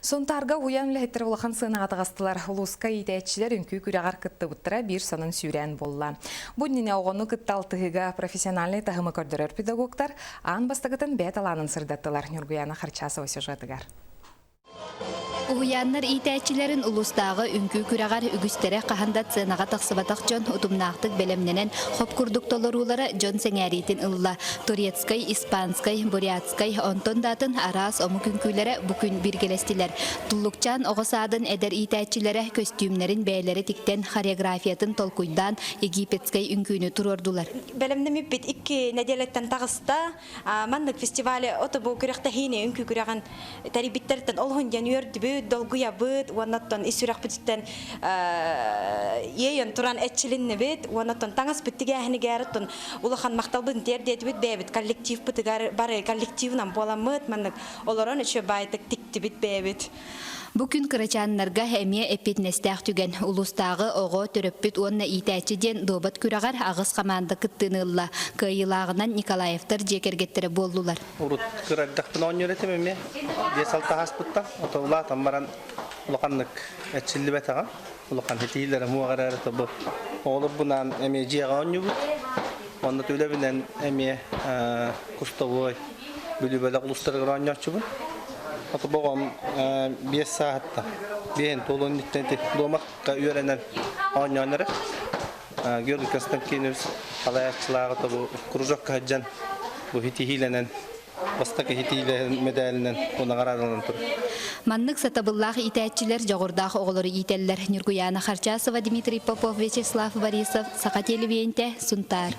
Сонтарга уян лехеттер улахан сынаға тағастылар. Улуска итәтчілер үнкі күрәғар кытты бұттыра бір сонын сүйрән болла. Бұдніне оғыны кыттал тығыға профессиональный тағымы көрдірер педагогтар аң бастығытын бәт аланын сырдаттылар. Нюргуяна Харчасова сюжетігер. Уяннар итәчиләрен улустагы үнкү күрәгәр үгүстәре кахандат сынаға тақсыбатақ жон утумнақтық белемненен хоп курдук толорулары жон сәңәритин ылла. Турецкай, Испанскай, Бурятскай, онтон датын арас ому күнкүләре бүкүн биргелестилер. Туллукчан оғысадын әдер итәчиләре костюмнарын бәйләре тиктен хореографиятын толкуйдан Египетскай үнкүні турордулар. Белемнеми бит 2 неделеттен тагыста маннык фестивале отобу күрәктә һине үнкү күрәгән тарибиттерден олгын януар долгуя бит, ванаттан исүрәк биттен ейен туран этчилинне бит, ванаттан таңас биттиге һинегәртен улахан макталбын дердет бит бәбит коллектив битгәр бары коллективнан боламыт маннык олорон өчө байтык тикти бит бәбит. Бүкүн кырачаннарга әмие эпетнестәк түген улустагы ого төрөппүт онна итәчиден добат күрәгәр агыс команда кыттынылла. Кыйлагынан Николаевтар жекергеттери болдулар. Урут кырардактын оньюретем эме. Десалта хаспытта, отола тамбаран улаканнык этчилибетага. Улакан хетилер муагарары тобу. Олур бунан эме жега оньюбут. Онда төлөбүнен эме кустовой бүлүбөлөк улустарга оньячубут. Аты боғам 5 сағатта бейін толуын ниттенті домаққа үйеренен оңяныры. Георгий Константинович қалайақшылағы табу күружаққа хаджан бұл хитихиленен, бастақы хитихилен медалінен оны қарадылын тұр. Маннык сатабыллағы итәтчілер жоғырдағы оғылары ителлер. Нюргуяна Харчасова, Дмитрий Попов, Вячеслав Борисов, Сақа телевизионте, Сунтар.